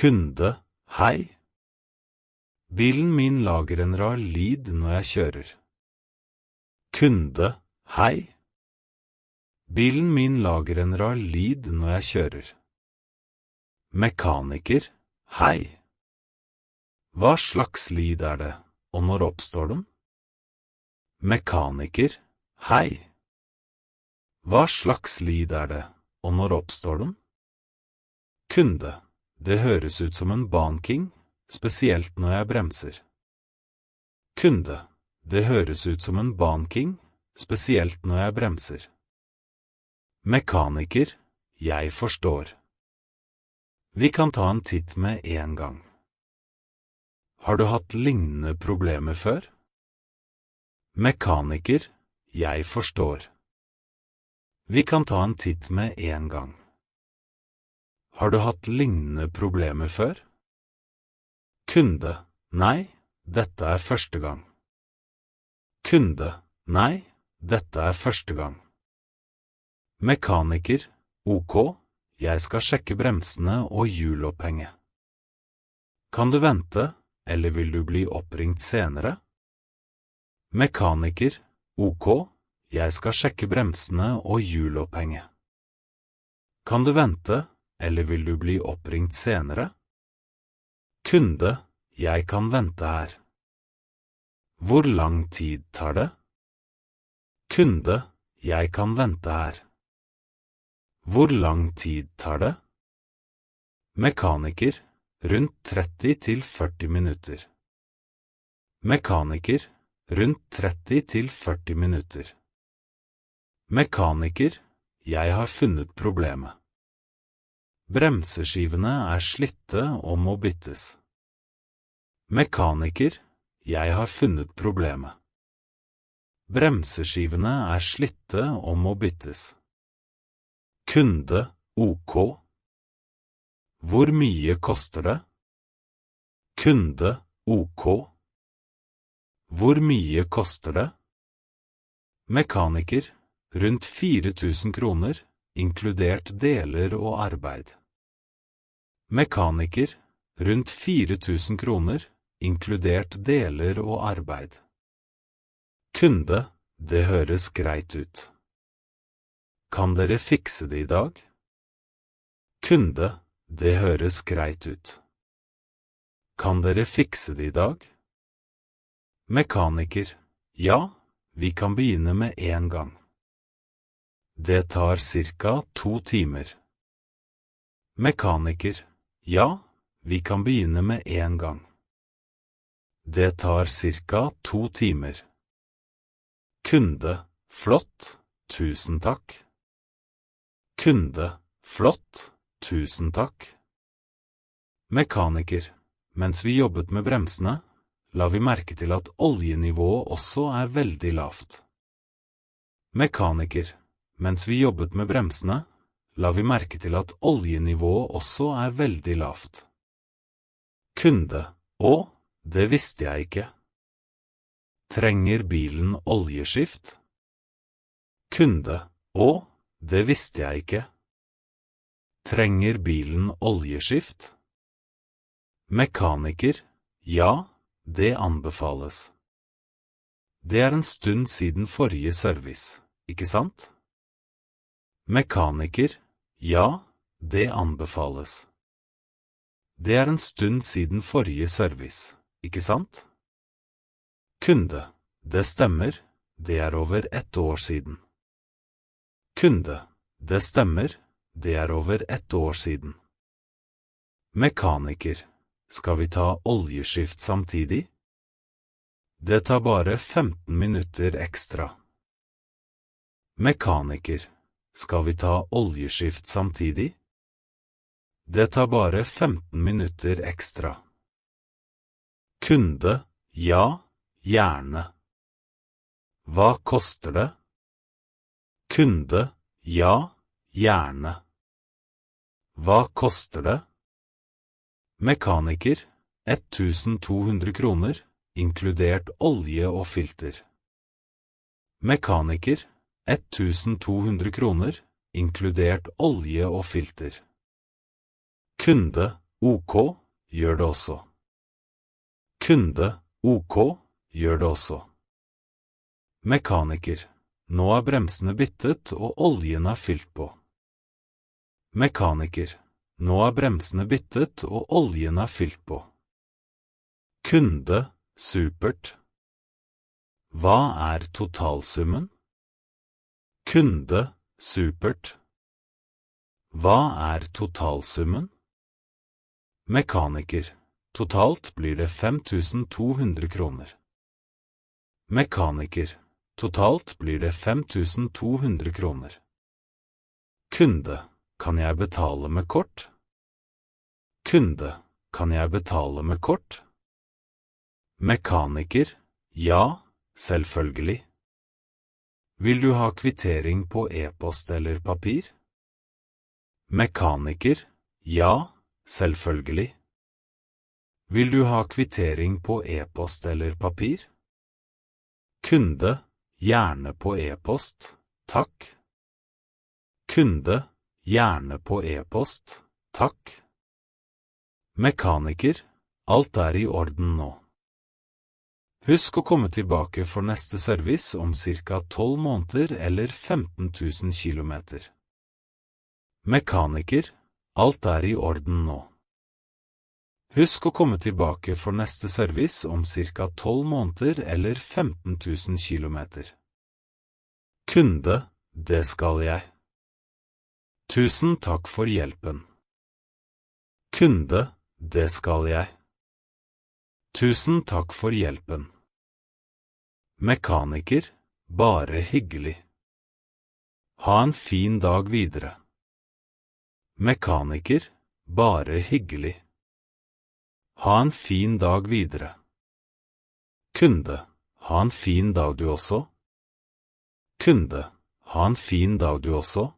Kunde, hei. Bilen min lager en rar lyd når jeg kjører. Kunde, hei. Bilen min lager en rar lyd når jeg kjører. Mekaniker, hei. Hva slags lyd det, og når oppstår den? Mekaniker, hei. Hva slags lyd det, og når oppstår den? Kunde, det høres ut som en banking, spesielt når jeg bremser. Kunde, det høres ut som en banking, spesielt når jeg bremser. Mekaniker, jeg forstår. Vi kan ta en titt med en gang. Har du hatt lignende problemer før? Mekaniker, jeg forstår. Vi kan ta en titt med en gang. Har du hatt lignende problemer før? Kunde, nei, dette første gang. Kunde, nei, dette første gang. Mekaniker, ok, jeg skal sjekke bremsene og hjulopphenge. Kan du vente, eller vil du bli oppringt senere? Mekaniker, ok, jeg skal sjekke bremsene og hjulopphenge. Kan du vente, eller vil du bli oppringt senere? Kunde, jeg kan vente her. Hvor lang tid tar det? Kunde, jeg kan vente her. Hvor lang tid tar det? Mekaniker, rundt 30 til 40 minutter. Mekaniker, rundt 30 til 40 minutter. Mekaniker, jeg har funnet problemet. Bremseskivene slitte og må byttes. Mekaniker, jeg har funnet problemet. Bremseskivene slitte og må byttes. Kunde, ok. Hvor mye koster det? Kunde, ok. Hvor mye koster det? Mekaniker, rundt 4.000 kroner, inkludert deler og arbeid. Mekaniker, rundt 4.000 kroner, inkludert deler og arbeid. Kunde, det høres greit ut. Kan dere fikse det i dag? Kunde, det høres greit ut. Kan dere fikse det i dag? Mekaniker, ja, vi kan begynne med en gang. Det tar cirka 2 timer. Mekaniker, ja, vi kan begynne med en gang. Det tar cirka 2 timer. Kunde, flott, tusen takk. Kunde, flott, tusen takk. Mekaniker, mens vi jobbet med bremsene, la vi merke til at oljenivået også veldig lavt. Mekaniker, mens vi jobbet med bremsene, la vi merke til at oljenivået også veldig lavt. Kunde, å, det visste jeg ikke. Trenger bilen oljeskift? Kunde, å, det visste jeg ikke. Trenger bilen oljeskift? Mekaniker, ja, det anbefales. Det en stund siden forrige service, ikke sant? Mekaniker, ja, det anbefales. Det en stund siden forrige service, ikke sant? Kunde, det stemmer, det over 1 år siden. Kunde, det stemmer, det over 1 år siden. Mekaniker, skal vi ta oljeskift samtidig? Det tar bare 15 minutter ekstra. Mekaniker, skal vi ta oljeskift samtidig? Det tar bare 15 minutter ekstra. Kunde, ja, gjerne. Hva koster det? Kunde, ja, gjerne. Hva koster det? Mekaniker, 1200 kroner, inkludert olje og filter. Mekaniker, 1200 kroner, inkludert olje og filter. Kunde, OK, gjør det også. Kunde, OK, gjør det også. Mekaniker, nå er bremsene byttet og oljen er fylt på. Mekaniker, nå er bremsene byttet og oljen er fylt på. Kunde, supert. Hva er totalsummen? Kunde, supert. Hva er totalsummen? Mekaniker, totalt blir det 5200 kroner. Mekaniker, totalt blir det 5200 kroner. Kunde, kan jeg betale med kort? Kunde, kan jeg betale med kort? Mekaniker, ja, selvfølgelig. Vil du ha kvittering på e-post eller papir? Mekaniker, ja, selvfølgelig. Vil du ha kvittering på e-post eller papir? Kunde, gjerne på e-post, takk. Kunde, gjerne på e-post, takk. Mekaniker, alt er i orden nå. Husk å komme tilbake for neste service om ca. 12 måneder eller 15 000 kilometer. Mekaniker, alt er i orden nå. Husk å komme tilbake for neste service om ca. 12 måneder eller 15 000 kilometer. Kunde, det skal jeg. Tusen takk for hjelpen. Kunde, det skal jeg. Tusen takk for hjelpen. Mekaniker, bare hyggelig. Ha en fin dag videre. Mekaniker, bare hyggelig. Ha en fin dag videre. Kunde, ha en fin dag du også. Kunde, ha en fin dag du også.